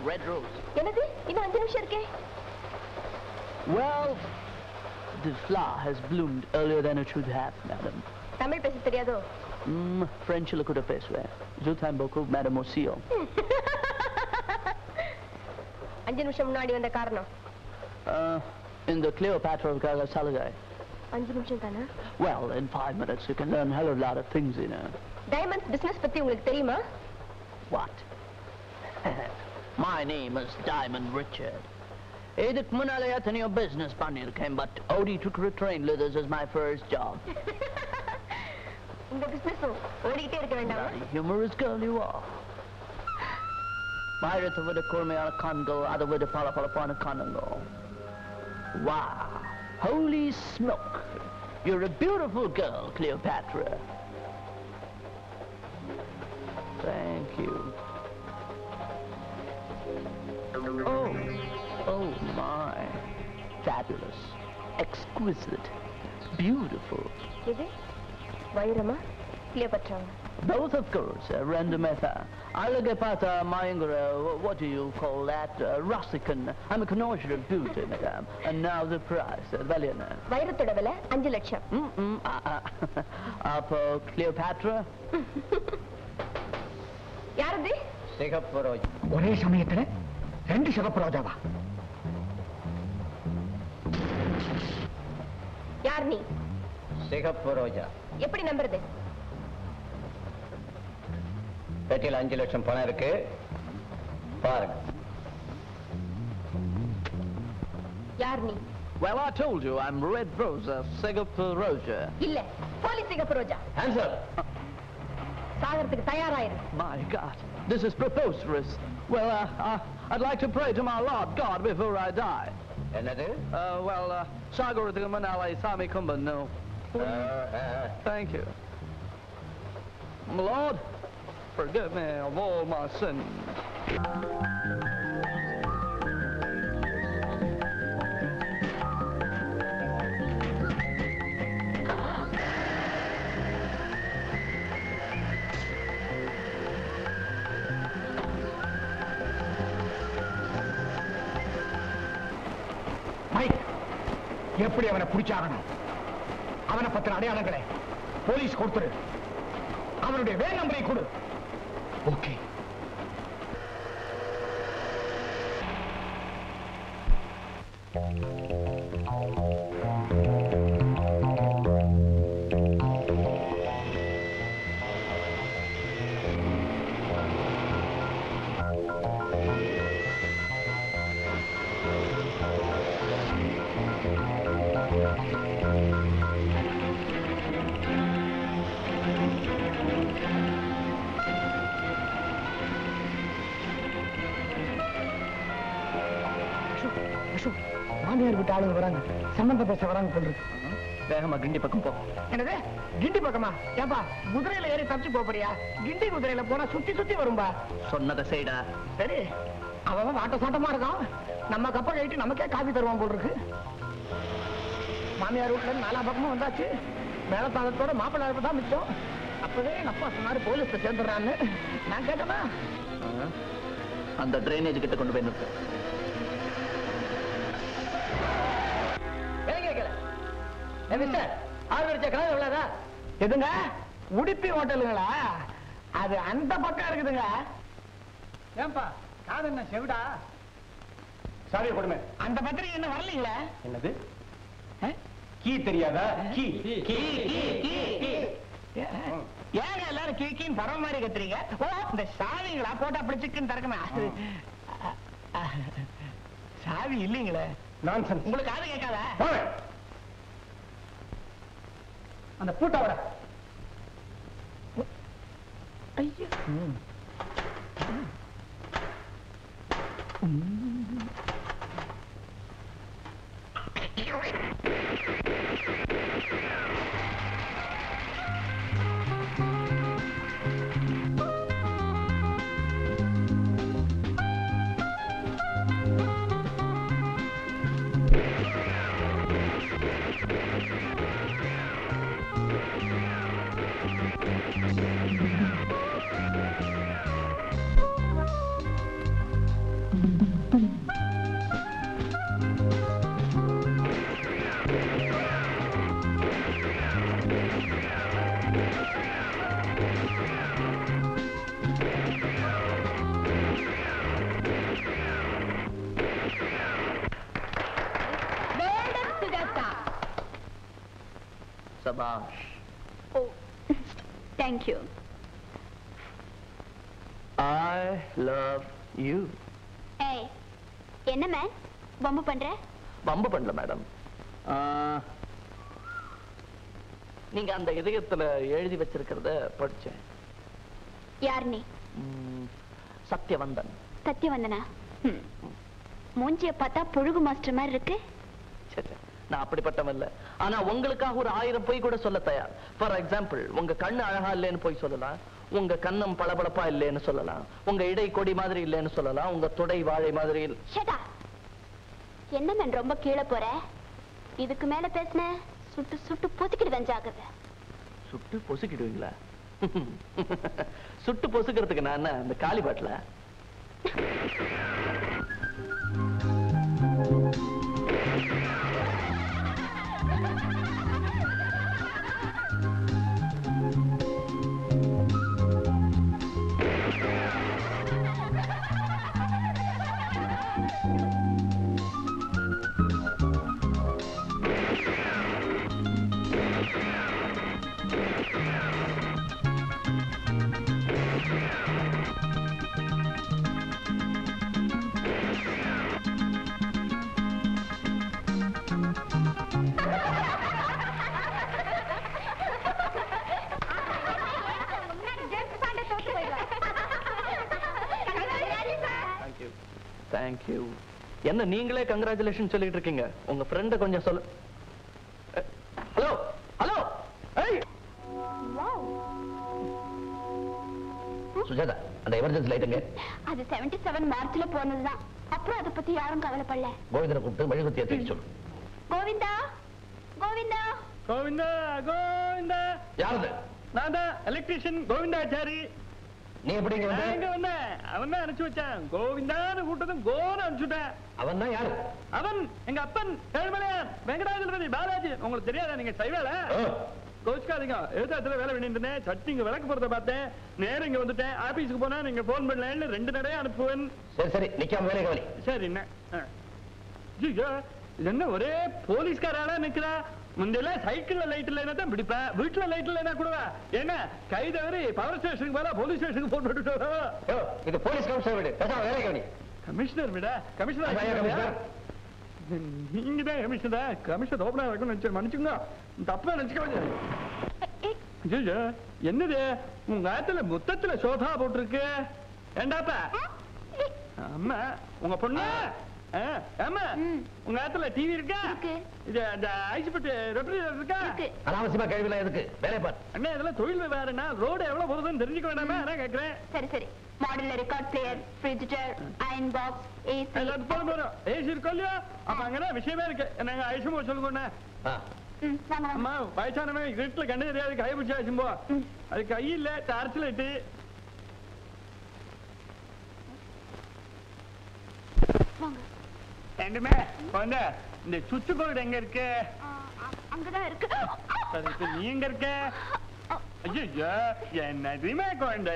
Red Rose. என்னது இன்னும் 5 நிமிஷம் இருக்கே. Well, the flower has bloomed earlier than it should have, madam. Tamil பேச தெரியாதோ? Frenchல கூட பேசுவேன். Je t'aime beaucoup, madame aussi. 5 நிமிஷம் முன்னாடி வந்த காரணம்? In the Cleopatra சலுகை. 5 நிமிஷம் தானா? Well, in 5 minutes you can learn a hell of a lot of things, you know. Diamonds business பத்தி உங்களுக்கு தெரியுமா? What? My name is Diamond Richard. இதுக்கு முன்னாலே எத்தனையோ business பண்ணிருக்கேன், but ஓடிட்டு இருக்கிற ட்ரெயின்ல this is my first job. இந்த business ஓடிட்டே இருக்க வேண்டாமா? Humorous girl you are. வைரத்தை விட கூர்மையான கண்கள், அதை விட பளபளப்பான கண்கள். Wow! Holy smoke! You're a beautiful girl, Cleopatra. Thank you. Oh my. Fabulous. Exquisite. Beautiful. இது வைரமா? Cleopatra. Both, of course. Randometa. I'll pata mayangura, what do you call that? Russican. I'm a connoisseur of beauty, madam. And now the price. Valiana. வைரத்தோட விலை 5 லட்சம். அப்போ Cleopatra? யாரது? சிகப்பு ரோஜா. ஒரே சமயத்துல 2 சிகப்பு ரோஜாவா? யார் நீ? சிகப்பு ரோஜா. எப்படி நம்புறது? பெட்டியில் 5 லட்சம் பணம் இருக்கு, பாருங்க. யார் நீ? Well, I told you, I'm Red Rosa, Sigapur Roja. இல்ல, போலீஸ் சிகப்பு ரோஜா. Answer. சாகறதுக்கு தயாராயிரு. My God, this is preposterous. Well, I'd like to pray to my Lord God before I die. என்னது? சாகறதுக்கு முன்னாலே சாமி கும்பிடணும். Thank you. Lord, forgive me of all my sins. Mike, எப்படி அவனை பிடிச்சாகணும்? அவனை பத்தின அடையாளங்களை போலீஸ் கொடுத்துரு. அவனுடைய வேன் நம்பரை கொடு. ஓகே. மாமியார் வீட்டு ஆளுங்க வராங்க, சம்பந்தம் பேச வராங்க சொல்றது. வேகமா கிண்டி பக்கம் போ. என்னது கிண்டி பக்கமா? ஏன்பா குதிரையில ஏறி தப்பிச்சு போறியா? கிண்டி குதிரையில போனா சுத்தி சுத்தி வரும்பா. சொன்னதை செய்டா. சரி, அவன் வாட்ட சாட்டமா இருக்கான். நம்ம கப்ப கழிட்டு நமக்கே காபி தருவான் போல் இருக்கு. மாமியார் வீட்டுல 4 பக்கமும் வந்தாச்சு. மேலத்தாளத்தோட மாப்பிள்ளை அழைப்பு தான் மிச்சம். அப்பவே என் அப்பா சொன்னாரு போலீஸ்ல சேர்ந்துடுறான்னு. நான் கேட்டேனா? அந்த டிரைனேஜ் கிட்ட கொண்டு போய் நிறுத்து. எதுங்க உடுப்பி ஹோட்டலுங்களா? அது அந்த பக்கம் இருக்குதுங்க. ஏன்பா காது என்ன செவிடா? சாரி கொடுமை. அந்த பத்திரிகை என்ன வரலீங்களா? என்னது கீ தெரியாதா? Key key key key. ஏங்க எல்லாரும் கீ கீன்னு பரவ மாதிரி கத்துறீங்க? இந்த சாவிங்களா போட்டா அப்படி சிக்கன் திறக்குமே. சாவி இல்லீங்களே. நான்சென்ஸ். உங்களுக்கு காது கேட்காதா? அந்த பூட்டாவோட ஐயோ சபாஷ். ஓ thank you. I love you. ஏய் என்ன மேன் வம்பு பண்ற? வம்பு பண்ணல மேடம். நீங்க அந்த இதயத்துல எழுதி வச்சிருக்கிறத படிச்சேன். யார் நீ? சத்யவந்தன். சத்யவந்தனா? மூஞ்சிய பார்த்தா புழுகு மாஸ்டர் மாதிரி இருக்கு. நான் அப்படிப்பட்டவன் இல்ல. ஆனா உங்களுக்காக ஒரு 1000 பொய் கூட சொல்ல தயார். ஃபார் எக்ஸாம்பிள், உங்க கண்ணு அழகா இல்லைன்னு போய் சொல்லலாம், உங்க கண்ணம் பளபளப்பா இல்லைன்னு சொல்லலாம், உங்க இடை கொடி மாதிரி இல்லைன்னு சொல்லலாம், உங்க தொடை வாழை மாதிரி. என்ன மேன் ரொம்ப கீழே போற? இதுக்கு மேல பேசின சுட்டு சுட்டு பொசுக்கிடுவேன், ஜாக்கிரதை. சுட்டு பொசுக்கிடுவீங்களா? சுட்டு பொசுக்கிறதுக்கு நான் என்ன அந்த காலி பாட்டில? தேங்க்யூ. என்ன நீங்களே கங்க்ராச்சுலேஷன் சொல்லிட்டு இருக்கீங்க? உங்க ஃப்ரெண்ட கொஞ்சம் சொல்ல. Hello hello. சுஜாதா, அந்த எமர்ஜென்சி லைட்டுங்க. அது 77 மார்ச்ல போனதுதான். அப்புறம் அதை பத்தி யாரும் கவலைப்படல. கோவிந்தனை கூப்பிட்டு மெழுகுவர்த்தி ஏத்தி சொல்லு. கோவிந்தா கோவிந்தா கோவிந்தா கோவிந்தா. யாரு? நான் தான் எலக்ட்ரிஷியன் கோவிந்தாச்சாரி. நீ எப்படி இங்க வந்த? எங்க வந்த? அவன் தான் அனுப்பிச்சு வச்சான். கோவிந்தான்னு கூட்டதும் கோன்னு அனுப்பிச்சுட்டேன். அவன் தான் யாரு? அவன் எங்க அப்பன் ஏழுமலையான் வெங்கடாஜலபதி பாலாஜி. உங்களுக்கு தெரியாதா? நீங்க சைவேல கோச்சுக்காதீங்க. எழுத்தாத்துல வேலை பண்ணிட்டு சட்டி இங்க விளக்கு போறத பார்த்தேன். நேரம் இங்க வந்துட்டேன். ஆபீஸுக்கு போனா நீங்க போன் பண்ணலன்னு 2 நடையா அனுப்புவேன். சரி சரி, நிக்காம வேலை கவனி. சரி என்ன என்ன ஒரே போலீஸ்காரால நிக்கிறா? முந்தையெல்லாம் சைக்கிள்ல லைட் இல்லைன்னா தான் பிடிப்பேன். வீட்டுல லைட் இல்லைன்னா கூடவா? என்ன கை தவறி பவர் ஸ்டேஷனுக்கு போல போலீஸ் ஸ்டேஷனுக்கு போன் பண்ணிட்டு. இது போலீஸ் கமிஷனர் வீடு. வேலை கவனி. கமிஷனர் விட கமிஷனர் நீங்க தான் கமிஷனர். கமிஷனர் ஓபனா இருக்குன்னு நினைச்சு மன்னிச்சுங்க. தப்பா நினைச்சுக்க. என்னது உங்க ஆத்துல மொத்தத்துல சோதா போட்டிருக்கு? ஏண்டாப்பா அம்மா உங்க பொண்ணு? ஆமா. உங்க ஆத்துல டிவி இருக்கா? இது அந்த ஐஸ்பெட் ரெஃப்ரிஜரேட்டர் இருக்கா? அனாவசியமா கேள்விலாம் எதுக்கு? வேலை பார். அண்ணா இதெல்லாம் தொழில் விவகாரம்னா ரோடு எவ்வளவு போகுதுன்னு தெரிஞ்சுக்க வேண்டாமா? நான் கேட்கிறேன். சரி சரி. Modular record player, fridge, iron box, AC. எல்லாம் போறோம். ஏசி இருக்கோ இல்லையா? அப்ப அங்கனா விஷயமே இருக்கு. நாங்க ஐசுமோ சொல்லுங்க. அம்மா வயசானவன் வீட்டுல கண்ணு தெரியாது கை பிடிச்சா ஐசும்போ. அது கை இல்ல டார்ச் லைட்டு. ரெண்டுமே வந்து இந்த சுவிட்ச் போர்டு எங்க இருக்கு? அங்கதான் இருக்கு. நீ எங்க இருக்க? ஐயோ என்னதுமே குழந்தை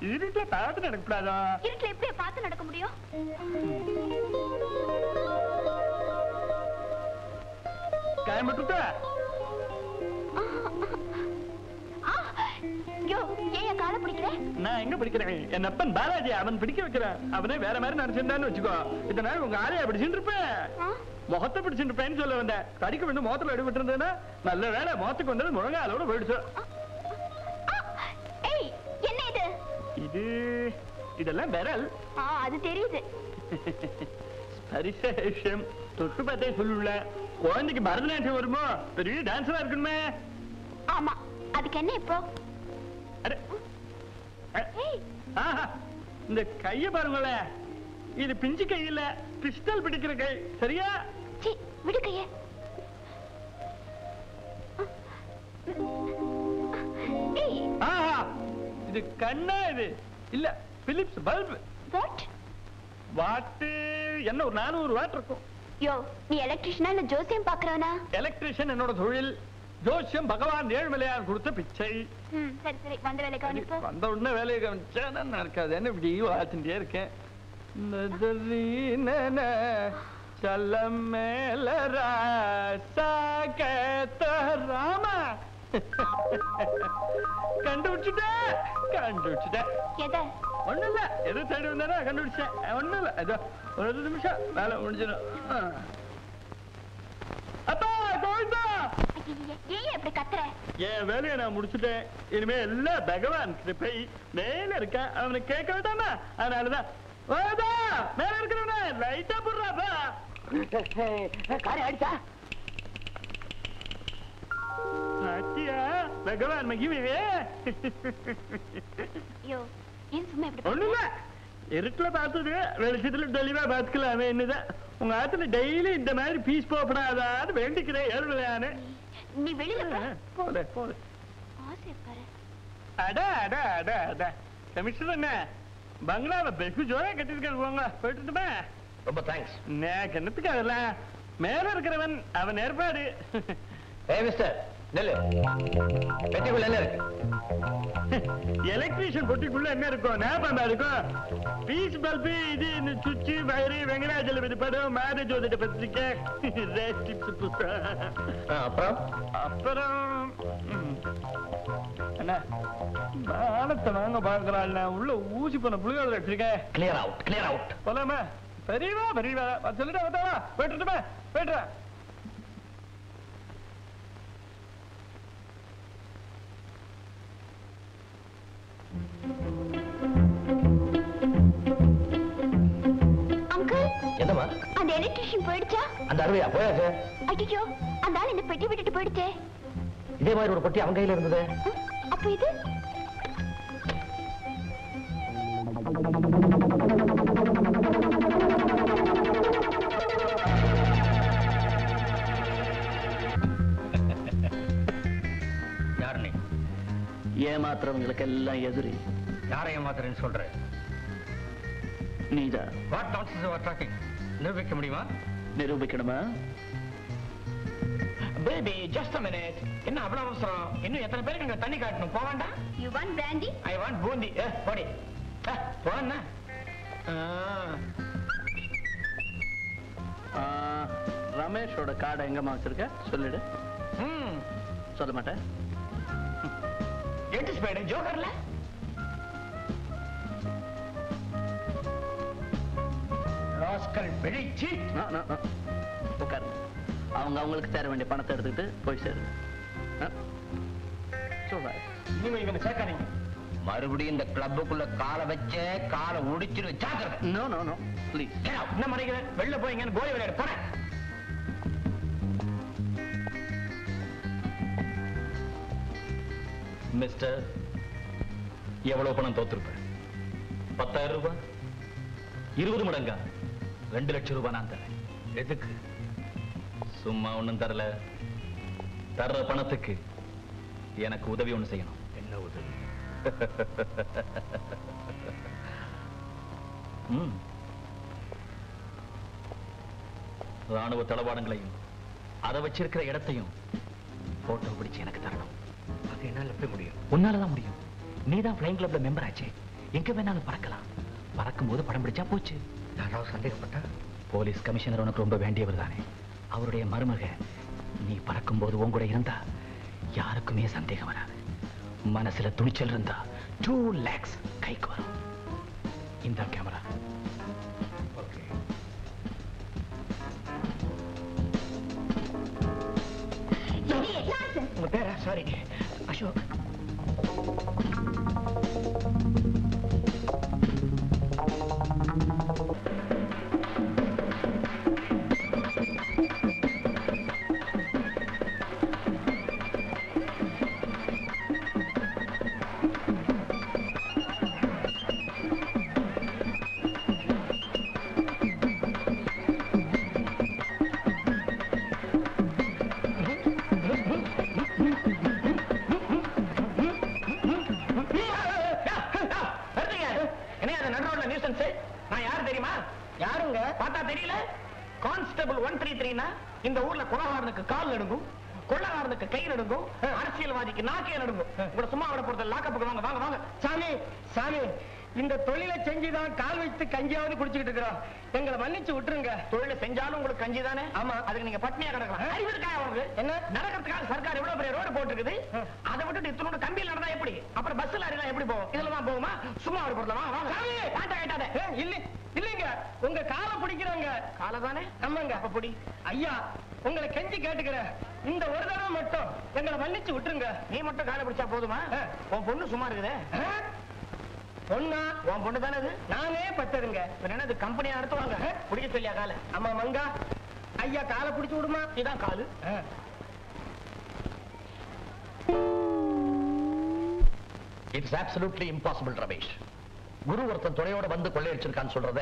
இருட்டுல பார்த்து நடக்கூடாதோ? இருட்டுல எப்படி பார்த்து நடக்க முடியும்? காயம்பட்டு கால பிடிக்கிறேன். நான் எங்க பிடிக்கிறேன்? என் அப்பன் பாலாஜி அவன் பிடிக்க வைக்கிறேன். அவனே வேற மாதிரி நினைச்சிருந்தான்னு வச்சுக்கோ. இதனால உங்க ஆளையா பிடிச்சுட்டு இருப்பேன். முகத்தை பிடிச்சுட்டு இருப்பேன்னு சொல்ல வந்தேன். கடிக்க வந்து முகத்துல அடிபட்டு இருந்தேன்னா நல்ல வேலை முகத்துக்கு வந்தது முழங்காலோட போயிடுச்சு. என்ன இது? இது இதெல்லாம் விரல். அது தெரியுது. பரிசேஷம் தொட்டு பார்த்தே சொல்லுல. குழந்தைக்கு பரதநாட்டியம் வருமோ? பெரிய டான்ஸரா இருக்கணுமே. ஆமா. அதுக்கு என்ன இப்போ? இந்த கைய பாருங்களேன். இது பிஞ்சு கை இல்ல, பிஸ்டல் பிடிக்கிற கை. சரியா? விடு கைய. இது கண்ணா? இது இல்ல பிலிப்ஸ் பல்ப். வாட்? என்ன ஒரு 400 வாட் இருக்கும். யோ நீ எலக்ட்ரிஷியனா இல்ல ஜோசியம் பாக்குறவனா? எலக்ட்ரிஷியன் என்னோட தொழில். ஜோசியம் பகவான் ஏழுமலையான் கொடுத்த பிச்சை. சரி சரி, வந்த வேலை கவனிப்போ. வந்த உடனே வேலையை கவனிச்சா நடக்காது. என்ன இப்படி வாழ்த்துட்டே இருக்கேன். சல்லம் மேல ராமா கண்டுபிடிச்சிட்டேன். எதை? ஒண்ணும் இல்ல, எது தேடி வந்தானே கண்டுபிடிச்சேன். ஒண்ணும் இல்ல, ஏதோ ஒரு நிமிஷம் வேலை முடிஞ்சிடும். அப்பா கோவிந்தா, ஏன் எப்படி கத்துற? என் வேலையை நான் முடிச்சுட்டேன். இனிமே எல்லாம் பகவான் கிருபை. மேல இருக்கேன், அவனை கேட்க வேண்டாமா? அதனாலதான் மேல இருக்கிறவன லைட்டா போடுறாப்பா. காரி அடிச்சா பகவான் மகிமே. ஐயோ, ஏன் சும்மா இப்படி ஒண்ணுல இருட்டுல பார்த்தது வெளிச்சத்துல தெளிவா பார்த்துக்கலாமே. என்னதான் உங்க ஆத்துல டெய்லி இந்த மாதிரி பீஸ் போகப்படாதான்னு வேண்டிக்கிறேன். ஏழுலையானு நீ வெளியில போல போல. ஆசை பாரு. அட அட அட அட கமிஷனர் என்ன பங்களாவை வெகு ஜோரா கட்டிருக்காரு. போங்க போயிட்டுமா. ரொம்ப தேங்க்ஸ். நான் கிணத்துக்கு அதெல்லாம் மேல இருக்கிறவன் அவன் ஏற்பாடு. ஏய் மிஸ்டர் நெல்லு, பெட்டிக்குள்ள என்ன இருக்கு? எலக்ட்ரீஷியன் பொட்டிக்குள்ள என்ன இருக்கும்? ஞாபகம் இருக்கும். பீஸ் பல்பு, இது இந்த சுவிட்சு, வயரு, வெங்கடாஜலபதி படம், மாத ஜோதிட பத்திரிக்கை, அப்புறம் அப்புறம் என்ன பாலத்தை வாங்க பாக்குறாள். நான் உள்ள ஊசி பண்ண புளியோட வச்சிருக்கேன். Clear out, clear out. போலாமா? பெரியவா பெரியவா சொல்லிட்டு வந்தாவா? போயிட்டுமா? போயிட்டுறேன். என்னமா அந்த எலக்ட்ரிஷியன் போயிடுச்சா? அந்த அருவையா போயாச்சு? ஐயோ, அந்த ஆள் இந்த பெட்டி விட்டுட்டு போயிடுச்சே. இதே மாதிரி ஒரு பொட்டி அவங்க கையில இருந்தது. அப்ப இது யார் நீ? ஏமாத்துறவங்களுக்கு எல்லாம் எதிரி. யாரை ஏமாத்துறேன்னு சொல்ற? நீதான். What nonsense you are talking? நிரூபிக்க முடியுமா? நிரூபிக்கணுமா? Baby just a minute. என்ன அவ்வளவு அவசரம்? இன்னும் எத்தனை பேருக்கு இங்க தண்ணி காட்டணும்? போவாண்டா? You want brandy? I want boondi. போடி போனா. ரமேஷோட கார்டை எங்கம்மா வச்சிருக்க? சொல்லிடு. சொல்ல மாட்டேன். எட்டு ஸ்பேடு ஜோக்கர்ல ராஸ்கல் பிடிச்சி. உட்காரு. அவங்க அவங்களுக்கு சேர வேண்டிய பணத்தை எடுத்துக்கிட்டு போய் சேரு. சொல்றேன். இனிமே இவனை சேர்க்காதீங்க. மறுபடியும் இந்த கிளப்புக்குள்ள காலை வச்சே காலை உடிச்சிரு. ஜாக்கிரதை. No no no please. என்ன மறைக்கிறேன்? வெளில போய் இங்க கோலி விளையாட போறேன். மிஸ்டர், எவ்வளவு பணம் தோத்துருப்ப? 10,000 ரூபாய்? 20 மடங்கா? 2 லட்சம் ரூபாய் நான் தரேன். எதுக்கு? சும்மா ஒண்ணும் தரல. தர்ற பணத்துக்கு எனக்கு உதவி ஒண்ணு செய்யணும். என்ன உதவி? ராணுவ தளவாடங்களையும் அதை வச்சிருக்கிற இடத்தையும் போட்டோ பிடிச்சு எனக்கு தரணும். அது என்னால எப்படி முடியும்? உன்னாலதான் முடியும். நீதான் ஃப்ளைங் கிளப்ல மெம்பர் ஆச்சே. எங்க வேணாலும் பறக்கலாம். பறக்கும் போது படம் பிடிச்சா போச்சு. யாராவது சந்தேகப்பட்டா? போலீஸ் கமிஷனர் உனக்கு ரொம்ப வேண்டியவர் தானே. அவருடைய மருமக நீ பறக்கும் போது உன் கூட இருந்தா யாருக்குமே சந்தேகம் வராது. மனசுல துணிச்சல் இருந்தா 2 lakhs கைக்கு வரும். இந்த கேமரா. ஓகே. உங்க பேரா? சாரி, அசோக். இந்த ஊர்ல கொலகாரனுக்கு கால் நடுங்கும், கொள்ளகாரனுக்கு கை நடுங்கும், அரசியல்வாதிக்கு நாக்கே நடுங்கும். உங்களை சும்மா விட போறது லாக்கப்புக்கு வாங்க வாங்க வாங்க. சாமி சாமி, இந்த தொழிலை செஞ்சுதான் கால் வைத்து கஞ்சியாவது குடிச்சுக்கிட்டு இருக்கிறோம். எங்களை மன்னிச்சு விட்டுருங்க. தொழிலை செஞ்சாலும் உங்களுக்கு கஞ்சி தானே? ஆமா. அதுக்கு நீங்க பட்னியா கிடக்கலாம். அறிவு இருக்கா உங்களுக்கு? என்ன நடக்கிறதுக்காக சர்க்கார் எவ்வளவு பெரிய ரோடு போட்டுருக்குது. அதை விட்டுட்டு இத்தனோட கம்பியில் நடந்தா எப்படி? அப்புறம் பஸ் லாரிலாம் எப்படி போகும்? இதுலதான் போகுமா? சும்மா ஒரு பொருளமா? இல்ல இல்லைங்க, உங்க காலை பிடிக்கிறாங்க. காலை தானே? ஆமாங்க. அப்ப பிடி. ஐயா, உங்களை கெஞ்சி கேட்டுக்கிறேன், இந்த ஒரு தடவை மட்டும் எங்களை மன்னிச்சு விட்டுருங்க. நீ மட்டும் காலை பிடிச்சா போதுமா? உன் பொண்ணு சும்மா இருக்குதே. பொண்ணா? உன் பொண்ணு தானே அது? நானே பத்ததுங்க. என்னது கம்பெனியா நடத்துவாங்க? பிடிக்க சொல்லியா காலை? ஆமா மங்கா. ஐயா காலை பிடிச்சு விடுமா? இதான் காலு. It's absolutely impossible Ramesh. குரு ஒருத்தன் துணையோட வந்து கொள்ளையடிச்சிருக்கான்னு சொல்றத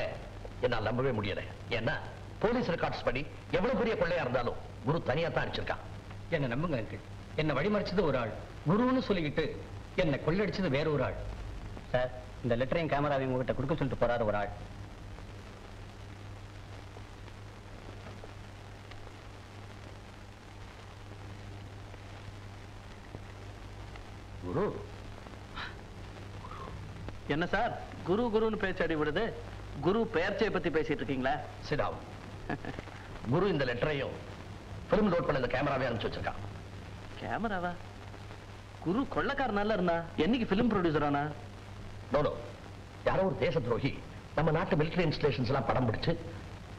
என்னால் நம்பவே முடியல. ஏன்னா போலீஸ் ரெக்கார்ட்ஸ் படி எவ்வளவு பெரிய கொள்ளையா இருந்தாலும் குரு தனியா தான் அடிச்சிருக்கான். என்ன நம்புங்க அங்கிள், என்ன வழிமறிச்சது ஒரு ஆள், குருன்னு சொல்லிக்கிட்டு என்ன கொள்ளடிச்சது வேற ஒரு ஆள். சார், இந்த லெட்டரையும் கேமராவையும் உங்ககிட்ட கொடுக்க சொல்லிட்டு போறாரு ஒரு ஆள். குரு என்ன சார் குரு குருன்னு பேச்சாடி விடுது? குரு பெயர்ச்சியை பத்தி பேசிட்டு இருக்கீங்களா? சிடாவும். குரு இந்த லெட்டரையும் பிலிம் லோட் பண்ண இந்த கேமராவே அனுப்பிச்சு வச்சிருக்கான். கேமராவா? குரு கொள்ளக்காரனால இருந்தா என்னைக்கு பிலிம் ப்ரொடியூசர் ஆனா? நோ, யாரோ ஒரு தேச துரோகி நம்ம நாட்டு மிலிட்டரி இன்ஸ்டலேஷன்ஸ் எல்லாம் படம் பிடிச்சு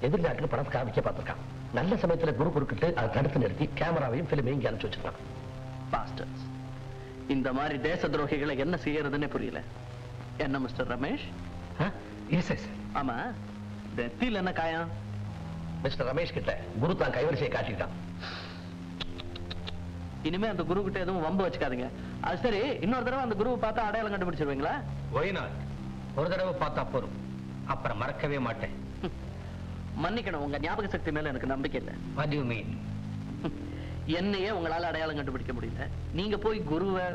எதிர்நாட்டுக்கு படத்தை காமிக்க பார்த்திருக்கான். நல்ல சமயத்துல குரு குறுக்கிட்டு அதை தடுத்து நிறுத்தி கேமராவையும் பிலிமையும் இங்க அனுப்பிச்சு வச்சிருக்கான். பாஸ்டர்ஸ், இந்த மாதிரி தேச துரோகிகளை என்ன செய்யறதுன்னு புரியல. என்ன மிஸ்டர் ரமேஷ்? S S. ஆமா, நெத்தியில் என்ன காயம்? மிஸ்டர் ரமேஷ் கிட்ட குரு தான் கைவரிசையை காட்டிட்டான். இனிமே அந்த குரு கிட்ட எதுவும் வம்பு வச்சுக்காதீங்க. அது சரி, இன்னொரு தடவை அந்த குருவை பார்த்தா அடையாளம் கண்டுபிடிச்சிருவீங்களா? Y not? ஒரு தடவை பார்த்தா போறோம், அப்புறம் மறக்கவே மாட்டேன். மன்னிக்கணும், உங்க ஞாபக சக்தி மேல எனக்கு நம்பிக்கை இல்லை. What do you mean? என்னையே உங்களால அடையாளம் கண்டுபிடிக்க முடியல, நீங்க போய் குருவை.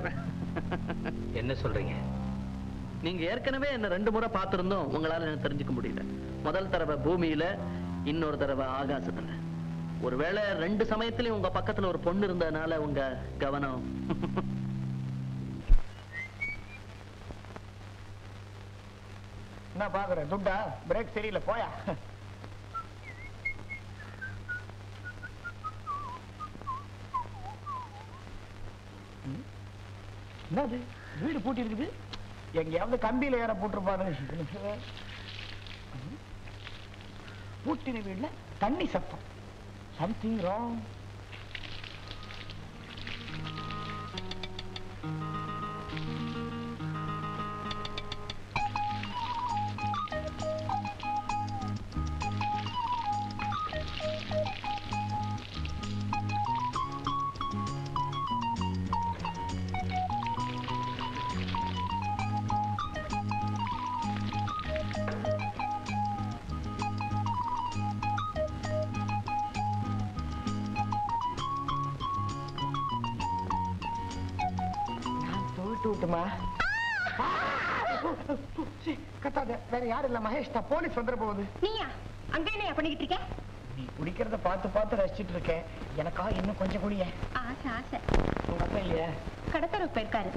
என்ன சொல்றீங்க? நீங்க ஏற்கனவே என்ன 2 முறை பார்த்திருந்தோம், உங்களால என்ன தெரிஞ்சுக்க முடியல. முதல் தடவை பூமியில, இன்னொரு தடவை ஆகாசத்துல. ஒருவேளை 2 சமயத்திலயும் உங்க பக்கத்துல ஒரு பொண்ணு இருந்ததுனால உங்க கவனம். என்ன பாக்குற? துட்டா பிரேக் சரியில்லை, போயா. என்னது வீடு பூட்டி இருக்குது? எங்கேயாவது கம்பியில ஏற போட்டிருப்பாரு. பூட்டின வீடுல தண்ணி சத்தம். Something wrong. கத்தாத, வேற யாரும் இல்ல, மகேஷ் தான். போலீஸ் வந்துட போகுது. நீயா அங்க என்ன பண்ணிக்கிட்டு இருக்க? நீ குடிக்கிறத பார்த்து பார்த்து ரசிச்சுட்டு இருக்கேன். எனக்கா இன்னும் கொஞ்சம் குடிய. ஆசை ஆசை. உங்க அப்பா இல்லையா? கடத்தருக்கு போயிருக்காரு.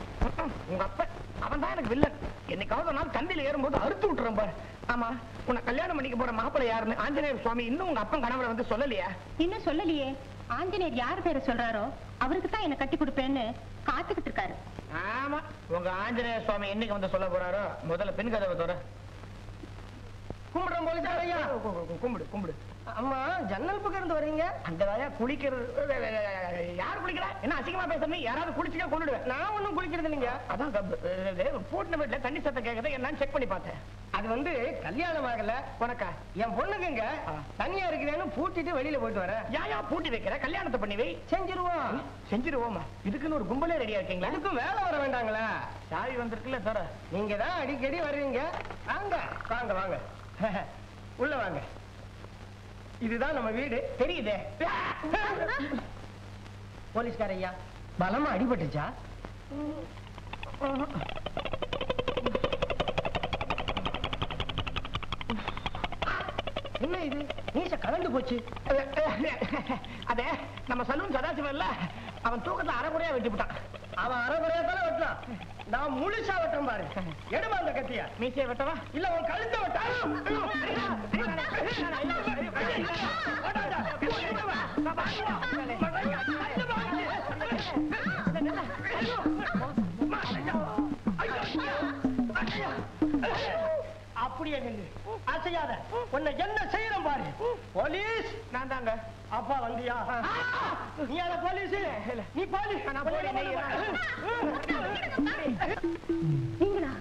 உங்க அப்பா அவன் தான் எனக்கு வில்லன். என்னைக்காவது ஒரு நாள் கண்டில ஏறும்போது அறுத்து விட்டுறேன் பாரு. ஆமா, உன்னை கல்யாணம் பண்ணிக்க போற மாப்பிள்ளை யாருன்னு ஆஞ்சநேயர் சுவாமி இன்னும் உங்க அப்பன் கனவுல வந்து சொல்லலையா? இன்னும் சொல்லலையே. ஆஞ்சநேயர் யார் பேரை சொல்றாரோ அவருக்கு தான் என்ன கட்டி கொடுப்பேன்னு காத்துக்கிட்டு இருக்காரு. ஆமா, உங்க ஆஞ்சநேயர் சுவாமி என்னைக்கு வந்து சொல்ல போறாரோ முதல்ல பெண் கதவை தோற. கும்பிடுறோம் போலீஸ் ஐயா. கும்பிடு கும்பிடு. அம்மா, ஜன்னல் பக்கம் இருந்து வரீங்க? அங்கதாயா குளிக்கிறது. யார் குளிக்கிறா? என்ன அசிங்கமா பேசுறீங்க? யாராவது குளிச்சுக்க கொண்டுடுவேன். நான் ஒண்ணும் குளிக்கிறது இல்லைங்க. அதான் பூட்டின வீட்டுல தண்ணி சத்தம் கேட்கறத என்னன்னு செக் பண்ணி பார்த்தேன். அது வந்து கல்யாணம் ஆகல உனக்கா? என் பொண்ணுக்குங்க தனியா இருக்குதுன்னு பூட்டிட்டு வெளியில போயிட்டு வரேன். யாயா பூட்டி வைக்கிற? கல்யாணத்தை பண்ணி வை. செஞ்சிருவோம். செஞ்சிருவோமா? இதுக்குன்னு ஒரு கும்பலே ரெடியா இருக்கீங்களா? இதுக்கும் வேலை வர வேண்டாங்களா? சாவி வந்திருக்குல்ல தர. நீங்க தான் அடிக்கடி வருவீங்க. வாங்க வாங்க வாங்க, உள்ள வாங்க. இதுதான் நம்ம வீடு, தெரியுதே. போலீஸ்கார ஐயா, பலமா அடிபட்டுச்சா? என்ன இது? மீச கலந்து போச்சு. அதே நம்ம சலூன் சதாசிவம் இல்ல, அவன் தூக்கத்துல அரைக்குறையா வெட்டி விட்டான். அவன் அரைகுறையா தானே வெட்டலாம். நான் முழுசா வெட்டம் பாரு. எடுமா அந்த கத்தியா. மீசையை வெட்டவா? இல்ல உன் கழுத்தை வெட்டா. அப்படியே நில்லு, அசையாத. உன்னை என்ன செய்யணும் பாரு. போலீஸ் நான் தாங்க. அப்பா வந்தியா? நீ யார போலீஸ்? நீ போலீஸ்? நீங்களா?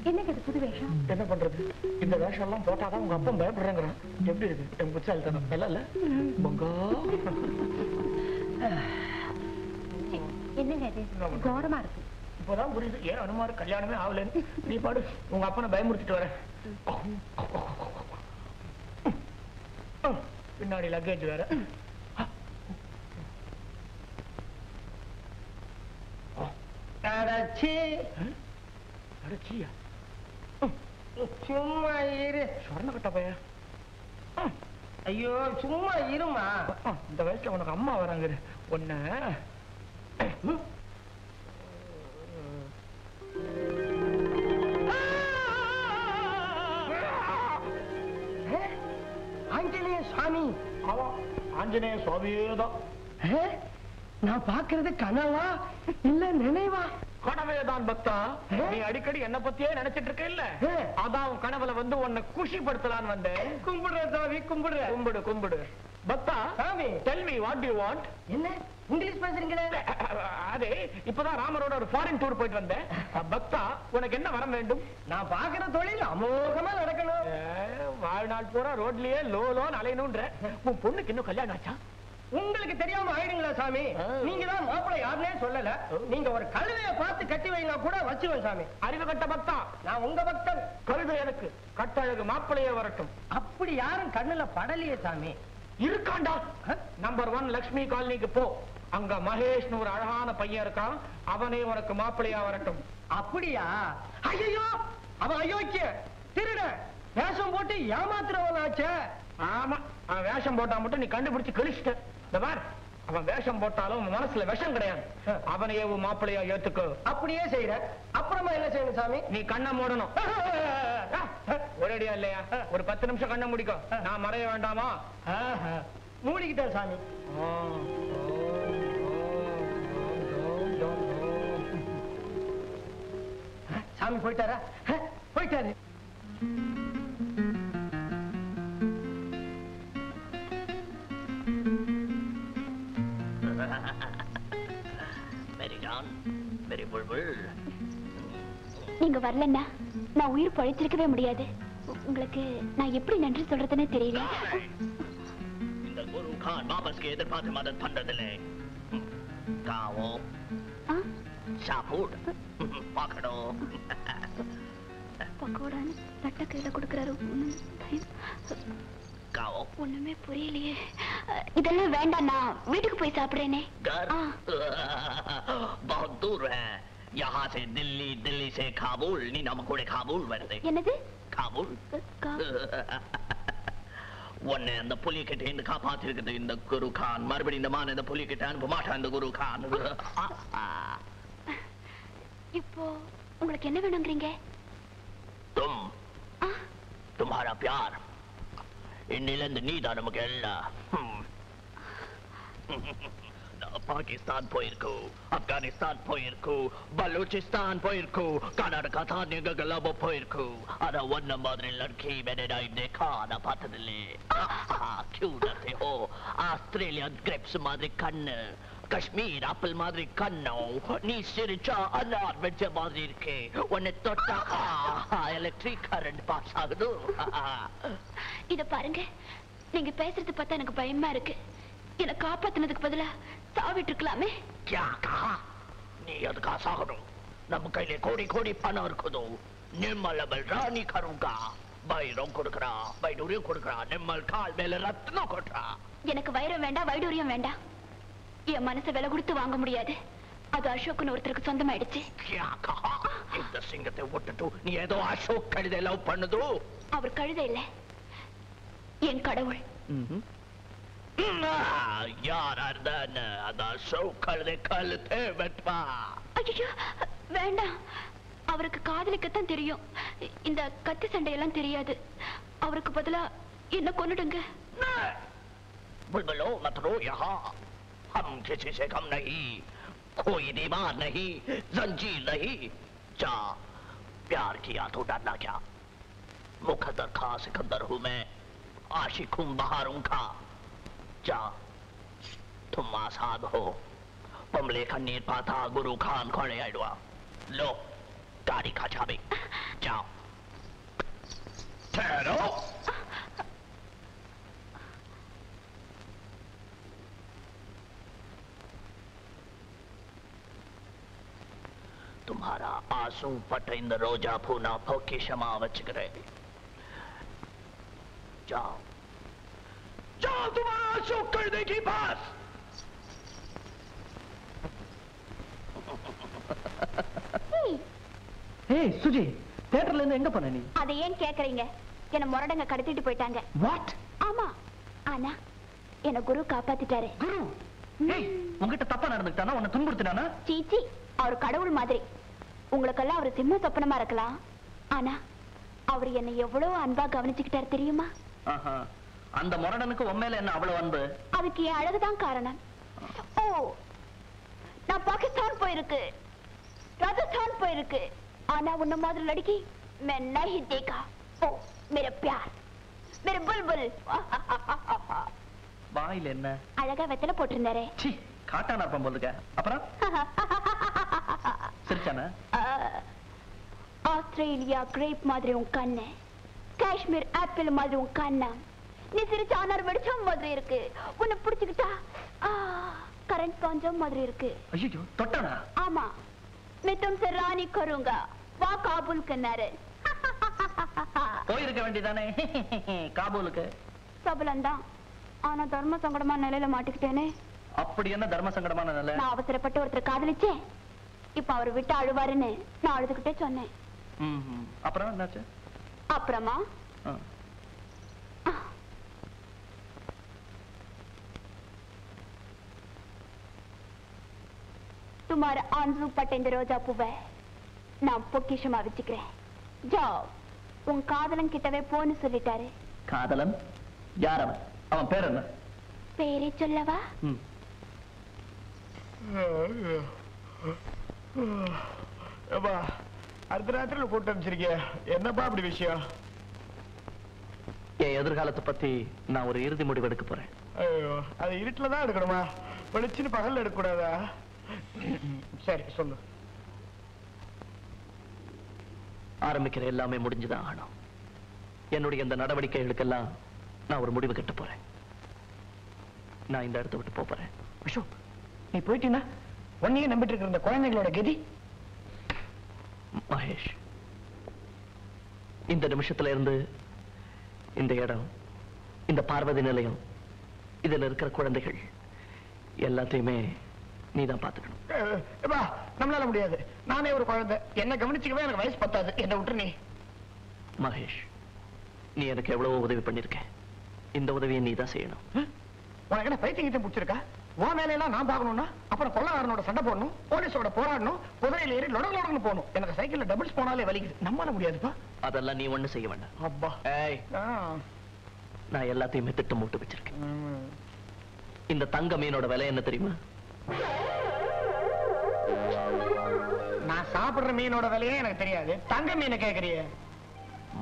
என்ன கேட்டு புது வேஷம்? என்ன பண்றது? இந்த வேஷம் எல்லாம் போட்டாதான் உங்க அப்பா பயப்படுறாங்கிறான். எப்படி இருக்கு என் புச்சாலி தனம்? இல்ல பொங்கா. என்னங்க இது கோரமா இருக்கு? இப்பதான் புரியுது ஏன் அனுமாரு கல்யாணமே ஆகலன்னு. நீ பாடு, உங்க அப்பனை பயமுறுத்திட்டு வர. பின்னாடி லக்கேஜ் வேற. சும்மா இரு. சொர்ண கட்ட பையன். ஐயோ சும்மா இருமா. இந்த வயசுல உனக்கு அம்மா வராங்க. ஒன்ன ஆஞ்சநேய சுவாமி. ஆஞ்சநேய சுவாமியேதான். நான் பாக்குறது கனவா இல்ல நினைவா? கனவேதான் பக்தா. நீ அடிக்கடி என்ன பத்தியே நினைச்சிட்டு இருக்க இல்ல? அதான் கனவுல வந்து உன்னை குஷிப்படுத்தலான்னு வந்தேன். கும்பிடுற சாமி, கும்பிடுற. கும்பிடு கும்பிடு பக்தா. சாமி tell me what you want. என்ன இங்கிலீஷ் பேசுறீங்களே? அதே இப்பதான் ராமரோட ஒரு ஃபாரின் டூர் போயிட்டு வந்தேன். பக்தா உனக்கு என்ன வரம் வேண்டும்? நான் பாக்குற தொழில் அமோகமா நடக்கணும். வாழ்நாள் பூரா ரோட்லயே லோலோன்னு அலையணும்ன்ற. உன் பொண்ணுக்கு இன்னும் கல்யாணம் ஆச்சா? உங்களுக்கு தெரியாம ஆயிடுங்களா சாமி? நீங்க தான் மாப்பிள்ளை யாருன்னே சொல்லல. நீங்க ஒரு கழுதையை பார்த்து கட்டி வைனா கூட வச்சுவேன் சாமி. அறிவு கட்ட பக்தா, நான் உங்க பக்தன். கழுதை எனக்கு கட்டழகு மாப்பிள்ளையே வரட்டும். அப்படி யாரும் கண்ணுல படலையே சாமி. இருக்காண்டா. நம்பர் 1 லட்சுமி காலனிக்கு போ. அங்க மகேஷ்னு ஒரு அழகான பையன் இருக்கான். அவனே உனக்கு மாப்பிள்ளையா வரட்டும். அப்படியா? ஐயோ அவன் அயோக்கிய திருட வேஷம் போட்டு ஏமாத்துறவனாச்சே. ஆமா, அவன் வேஷம் போட்டா மட்டும் நீ கண்டுபிடிச்சு கழிச்சிட்ட. இந்த பார், அவன் வேஷம் போட்டாலும் மனசுல விஷம் கிடையாது. அவனையே மாப்பிள்ளையா ஏத்துக்கோ. அப்படியே செய்யற. அப்புறமா என்ன செய்யணும் சாமி? நீ கண்ணை மூடணும். ஒரேடியா இல்லையா? ஒரு 10 நிமிஷம் கண்ணை முடிக்கோ. நான் மறைய வேண்டாமா? மூடிக்கிட்டேன் சாமி. சாமி போயிட்டாரா? போயிட்டாரு. நீங்க வரலன்னா நான் உயிர் பழைச்சிருக்கவே முடியாது. உங்களுக்கு நான் எப்படி நன்றி சொல்றதுன்னு தெரியல. இந்த குரு கான் வாபஸ்க்கு எதிர்பார்த்து மதத் பண்றதில்லை. காவோ சாப்பிடு பார்க்கணும். பக்கோடான்னு தட்ட கையில கொடுக்கறாரு. காவோ ஒண்ணுமே புரியலையே. இதெல்லாம் வேண்டாம், நான் வீட்டுக்கு போய் சாப்பிடுறேனே. बहुत दूर है यहाँ से दिल्ली, दिल्ली से काबुल. நீ நம்ம கூட காபூல் வருது. என்னது காபூல்? உன்னை அந்த புலி கிட்ட இருந்து காப்பாத்திருக்குது இந்த குரு கான். மறுபடியும் இந்த மான இந்த புலி கிட்ட அனுப்ப மாட்டான் இந்த குரு கான். இப்போ உங்களுக்கு என்ன வேணுங்கிறீங்க? तुम्हारा प्यार. இன்னில இருந்து நீதான் நமக்கு எல்லாம். பாகிஸ்தான் போயிருக்கோ, ஆப்கானிஸ்தான் போயிருக்கோ, பலூச்சிஸ்தான் போயிருக்கோ, கர்நாடகா தான் எங்கெல்லாம் போயிருக்கோ. ஆனா ஒன்ன மாதிரி லட்கி मैंने नहीं देखा, நான் பார்த்ததில்லை. क्यों डरते हो? ஆஸ்திரேலியன் கிரேப்ஸ் மாதிரி கண்ணு, காஷ்மீர் ஆப்பிள் மாதிரி கண்ணோ, நீ சிரிச்சா அன்னார் வெஜ்ஜ மாதிரி இருக்கே. உன்னை தொட்டா எலக்ட்ரிக் கரண்ட் பாஸ் ஆகுது. இத பாருங்க, நீங்க பேசுறது பார்த்தா எனக்கு பயமா இருக்கு. என்ன காப்பாத்தினதுக்கு பதிலா சாவிட்டு இருக்கலாமே. நீ அதுக்கா சாகணும்? நம்ம கையில கோடி கோடி பணம் இருக்குதோ. நிம்மல் ராணி கருங்கா வைரம் கொடுக்கறா, வைடூரியம் கொடுக்கறா, நிம்மல் கால் மேல ரத்னம் கொட்டுறா. எனக்கு வைரம் வேண்டாம், வைடூரியம் வேண்டாம். என் மனசை விலை கொடுத்து வாங்க முடியாது. அது அசோக்னு ஒருத்தருக்கு சொந்தமாயிடுச்சு. இந்த சிங்கத்தை விட்டுட்டு நீ ஏதோ அசோக் கழுதை லவ் பண்ணுதோ? அவர் கழுதை இல்ல, என் கடவுள். யாரா இருந்தான்னு அந்த அசோக் கழுதை கழுத்தை வெட்பா. ஐயோ வேண்டாம். அவருக்கு காதலிக்கத்தான் தெரியும். இந்த கத்தி சண்டையெல்லாம் தெரியாது. அவருக்கு பதிலா என்ன கொன்னுடுங்க. बुलबुलो मत रो यहाँ, हम किसी से कम नहीं, कोई दीवार नहीं, जंजीर नहीं। जा, प्यार किया तो डरना क्या? मुकद्दर खा सिकंदर हूँ मैं, आशिक हूँ बहारों का। जा, तुम आजाद हो। पमले का नीर पाता गुरु खान खोले आइडवा। लो, गाड़ी का चाबी। जाओ। ठहरो। तुम्हारा आंसू पटेंद्र रोजा फूना फोकी क्षमा बच गए। जाओ जाओ, तुम्हारा आंसू कर देगी बस। ஏய் சுஜி, தியேட்டர்ல இருந்து எங்க போன நீ? அதை ஏன் கேக்குறீங்க? என்ன முரடங்க கடத்திட்டு போயிட்டாங்க. வாட்? ஆமா, ஆனா என்ன குரு காப்பாத்திட்டாரு. குரு? ஏய், உன்கிட்ட தப்பா நடந்துட்டானா? உன்னை துன்புறுத்தினானா? சீச்சி, அவர் கடவுள் மாதிரி. உங்களுக்கெல்லாம் அவர் சிம்ம சொப்பனமா இருக்கலாம், ஆனா அவர் என்ன எவ்வளவு அன்பா கவனிச்சுக்கிட்டாரு தெரியுமா? அந்த முரடனுக்கு உண்மையில என்ன அவ்வளவு அன்பு? அதுக்கு என் அழகுதான் காரணம். ஓ, நான் பாகிஸ்தான் போயிருக்கு, ராஜஸ்தான் போயிருக்கு, ஆனா உன்ன மாதிரி லड़की मैं नहीं देखा। ओ मेरा प्यार, मेरे बुलबुल। வாயில என்ன அழகா வெத்தலை போட்டிருந்தாரே. சீ, காட்டானா இருப்பான் போலுக்க. அப்புறம் சிரிச்சானா? ஆஸ்திரேலியா கிரேப் மாதிரி உன் கண்ணு, காஷ்மீர் ஆப்பிள் மாதிரி உன் கண்ணம். நீ சிரிச்ச ஆனார் வெடிச்சம் மாதிரி இருக்கு. உன்னை பிடிச்சுக்கிட்டா கரண்ட் பாஞ்சம் மாதிரி இருக்கு. ஐயோ, தொட்டானா? ஆமா, मैं तुमसे रानी करूंगा, வா காபூல் கண்ணாரு. போயிருக்க வேண்டியதானே காபூலுக்கு. சபலந்தான், ஆனா தர்ம சங்கடமா நிலையில மாட்டிக்கிட்டேனே. அப்படி என்ன தர்ம சங்கடமான நிலை? நான் அவசரப்பட்டு ஒருத்தர் காதலிச்சேன். இப்ப அவர் விட்டு அழுவாருன்னு நான் அழுதுகிட்டே சொன்னேன். அப்புறம் என்னாச்சு? அப்புறமா तुम्हारा आंसू पटेंद्र रोजा पूवे நான் பொக்கிஷமா வச்சுக்கிறேன். ஜாவ், உன் காதலன் கிட்டவே போன்னு சொல்லிட்டாரு. காதலன்? யார் அவன்? அவன் பேர் என்ன? பேரே சொல்லவா? அடுத்த ராத்திரில கூட்டம் வச்சிருக்கிய, என்னப்பா அப்படி விஷயம்? என் எதிர்காலத்தை பத்தி நான் ஒரு இறுதி முடிவு எடுக்க போறேன். ஐயோ, அது இருட்டுல தான் எடுக்கணுமா? வெளிச்சுன்னு பகல்ல எடுக்க கூடாதா? சரி சொல்லு. ஆரம்பிக்கிற எல்லாமே முடிஞ்சுதான் ஆகணும். என்னுடைய இந்த நடவடிக்கைகளுக்கெல்லாம் நான் ஒரு முடிவு கட்ட போறேன். நான் இந்த இடத்தை விட்டு போறேன். அசோக், நீ போயிட்டீன்னா ஒன்னையே நம்பிட்டு இருக்கிற இந்த குழந்தைகளோட கதி? மகேஷ், இந்த நிமிஷத்துல இருந்து இந்த இடம், இந்த பார்வதி நிலையம், இதுல இருக்கிற குழந்தைகள் எல்லாத்தையுமே நீதான் பாத்துக்கணும். நம்மளால முடியாது. நானே ஒரு குழந்தை, என்ன கவனிச்சுக்கவே எனக்கு வயசு பத்தாது. என்ன விட்டு நீ. மகேஷ், நீ எனக்கு எவ்வளவோ உதவி பண்ணிருக்க. இந்த உதவியை நீ தான் செய்யணும். உனக்கு என்ன பைத்தியத்தை பிடிச்சிருக்கா? உன் வேலையெல்லாம் நான் பார்க்கணும்னா அப்புறம் கொள்ளக்காரனோட சண்டை போடணும், போலீஸோட போராடணும், குதிரையில ஏறி லொடன்னு போகணும். எனக்கு சைக்கிள்ல டபுள்ஸ் போனாலே வலிக்குது. நம்மளால முடியாதுப்பா. அதெல்லாம் நீ ஒண்ணு செய்ய வேண்டாம். அப்பா, நான் எல்லாத்தையுமே திட்டம் போட்டு வச்சிருக்கேன். இந்த தங்க மீனோட விலை என்ன தெரியுமா? நான் சாப்பிடுற மீனோட விலையே எனக்கு தெரியாது, தங்க மீனை கேக்குறிய?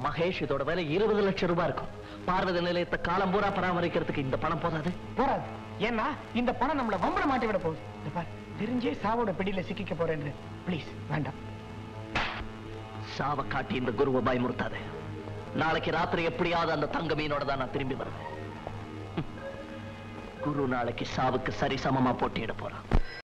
மகேஷ், இதோட விலை 20 லட்சம் ரூபாய் இருக்கும். பார்வதி நிலையத்தை காலம் பூரா பராமரிக்கிறதுக்கு இந்த பணம் போதாது. போறாது. ஏன்னா இந்த பணம் நம்மள வம்பர மாட்டி விட போகுது. தெரிஞ்சே சாவோட பிடியில சிக்கிக்க போறேன்னு ப்ளீஸ் வேண்டாம். சாவ காட்டி இந்த குருவை பயமுறுத்தாது. நாளைக்கு ராத்திரி எப்படியாவது அந்த தங்க மீனோட தான் நான் திரும்பி வருவேன். குரு நாளைக்கு சாவுக்கு சரி சமமா போட்டியிட போறான்.